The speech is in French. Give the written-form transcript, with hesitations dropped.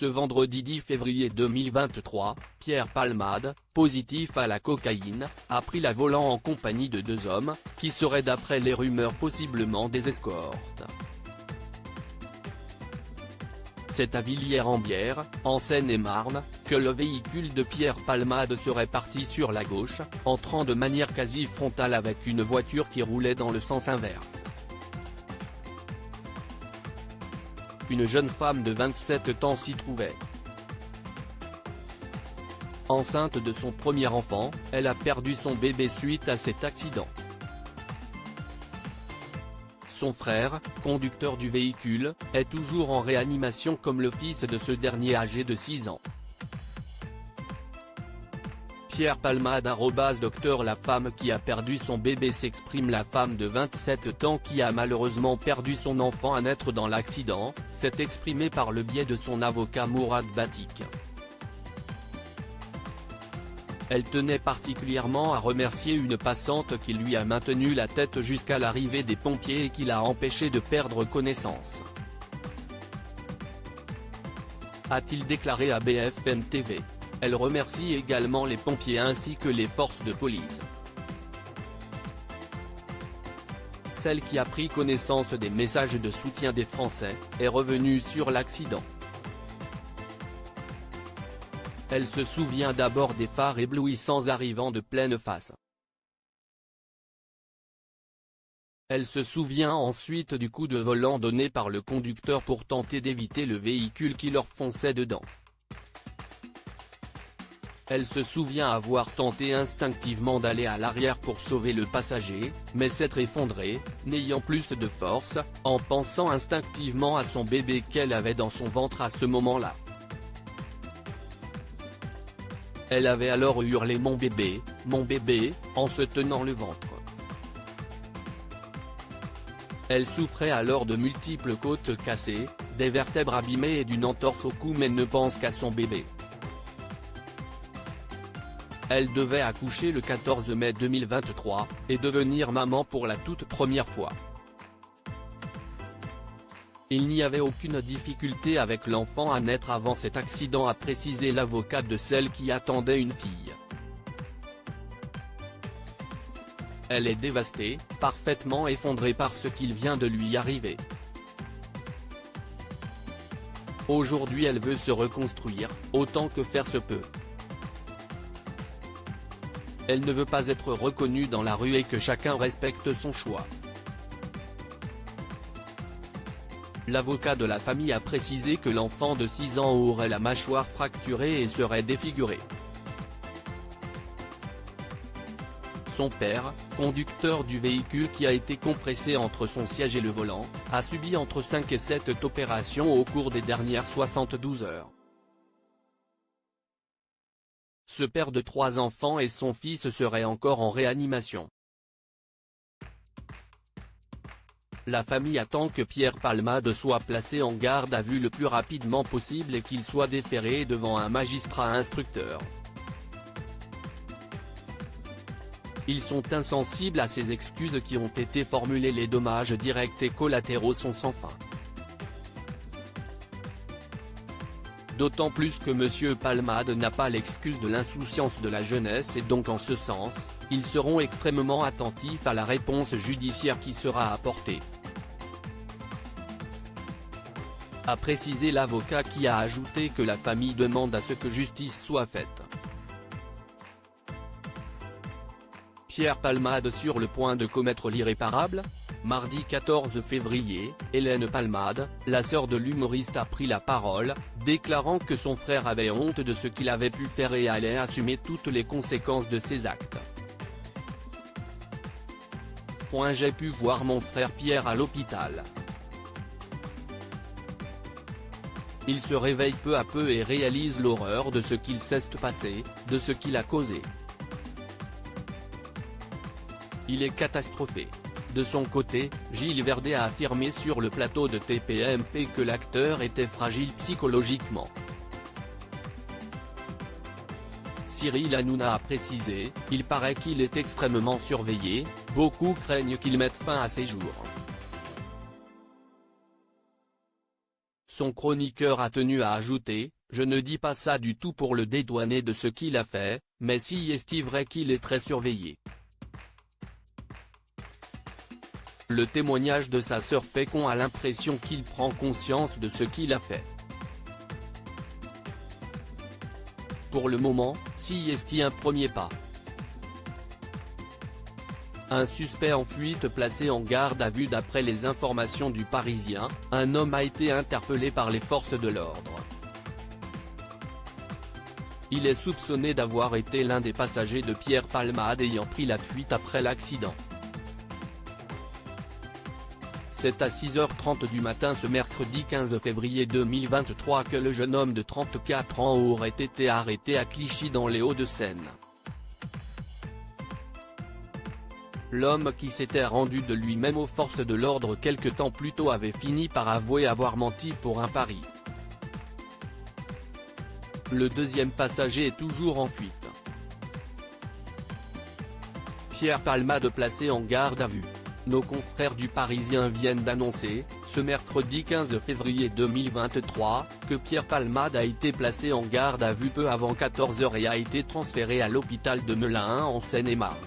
Ce vendredi 10 février 2023, Pierre Palmade, positif à la cocaïne, a pris la volant en compagnie de deux hommes, qui seraient d'après les rumeurs possiblement des escortes. C'est à Villiers-en-Bière, en Seine-et-Marne, que le véhicule de Pierre Palmade serait parti sur la gauche, entrant de manière quasi frontale avec une voiture qui roulait dans le sens inverse. Une jeune femme de 27 ans s'y trouvait. Enceinte de son premier enfant, elle a perdu son bébé suite à cet accident. Son frère, conducteur du véhicule, est toujours en réanimation comme le fils de ce dernier âgé de 6 ans. Pierre Palmade @docteur La femme qui a perdu son bébé s'exprime. La femme de 27 ans qui a malheureusement perdu son enfant à naître dans l'accident, s'est exprimée par le biais de son avocat Mourad Batik. Elle tenait particulièrement à remercier une passante qui lui a maintenu la tête jusqu'à l'arrivée des pompiers et qui l'a empêché de perdre connaissance, a-t-il déclaré à BFM TV. Elle remercie également les pompiers ainsi que les forces de police. Celle qui a pris connaissance des messages de soutien des Français, est revenue sur l'accident. Elle se souvient d'abord des phares éblouissants arrivant de pleine face. Elle se souvient ensuite du coup de volant donné par le conducteur pour tenter d'éviter le véhicule qui leur fonçait dedans. Elle se souvient avoir tenté instinctivement d'aller à l'arrière pour sauver le passager, mais s'être effondrée, n'ayant plus de force, en pensant instinctivement à son bébé qu'elle avait dans son ventre à ce moment-là. Elle avait alors hurlé mon bébé, en se tenant le ventre. Elle souffrait alors de multiples côtes cassées, des vertèbres abîmées et d'une entorse au cou mais ne pense qu'à son bébé. Elle devait accoucher le 14 mai 2023, et devenir maman pour la toute première fois. Il n'y avait aucune difficulté avec l'enfant à naître avant cet accident, a précisé l'avocat de celle qui attendait une fille. Elle est dévastée, parfaitement effondrée par ce qu'il vient de lui arriver. Aujourd'hui elle veut se reconstruire, autant que faire se peut. Elle ne veut pas être reconnue dans la rue et que chacun respecte son choix. L'avocat de la famille a précisé que l'enfant de 6 ans aurait la mâchoire fracturée et serait défiguré. Son père, conducteur du véhicule qui a été compressé entre son siège et le volant, a subi entre 5 et 7 opérations au cours des dernières 72 heures. Ce père de 3 enfants et son fils serait encore en réanimation. La famille attend que Pierre Palmade soit placé en garde à vue le plus rapidement possible et qu'il soit déféré devant un magistrat instructeur. Ils sont insensibles à ces excuses qui ont été formulées. Les dommages directs et collatéraux sont sans fin. D'autant plus que M. Palmade n'a pas l'excuse de l'insouciance de la jeunesse et donc en ce sens, ils seront extrêmement attentifs à la réponse judiciaire qui sera apportée, a précisé l'avocat qui a ajouté que la famille demande à ce que justice soit faite. Pierre Palmade sur le point de commettre l'irréparable ? Mardi 14 février, Hélène Palmade, la sœur de l'humoriste a pris la parole, déclarant que son frère avait honte de ce qu'il avait pu faire et allait assumer toutes les conséquences de ses actes. J'ai pu voir mon frère Pierre à l'hôpital. Il se réveille peu à peu et réalise l'horreur de ce qu'il s'est passé, de ce qu'il a causé. Il est catastrophé. De son côté, Gilles Verdet a affirmé sur le plateau de TPMP que l'acteur était fragile psychologiquement. Cyril Hanouna a précisé, il paraît qu'il est extrêmement surveillé, beaucoup craignent qu'il mette fin à ses jours. Son chroniqueur a tenu à ajouter: « Je ne dis pas ça du tout pour le dédouaner de ce qu'il a fait, mais si est vrai qu'il est très surveillé. » Le témoignage de sa sœur fait qu'on a l'impression qu'il prend conscience de ce qu'il a fait. Pour le moment, si est un premier pas. Un suspect en fuite placé en garde à vue. D'après les informations du Parisien, un homme a été interpellé par les forces de l'ordre. Il est soupçonné d'avoir été l'un des passagers de Pierre Palmade ayant pris la fuite après l'accident. C'est à 6h30 du matin ce mercredi 15 février 2023 que le jeune homme de 34 ans aurait été arrêté à Clichy dans les Hauts-de-Seine. L'homme qui s'était rendu de lui-même aux forces de l'ordre quelque temps plus tôt avait fini par avouer avoir menti pour un pari. Le deuxième passager est toujours en fuite. Pierre Palmade placé en garde à vue. Nos confrères du Parisien viennent d'annoncer, ce mercredi 15 février 2023, que Pierre Palmade a été placé en garde à vue peu avant 14h et a été transféré à l'hôpital de Melun en Seine-et-Marne.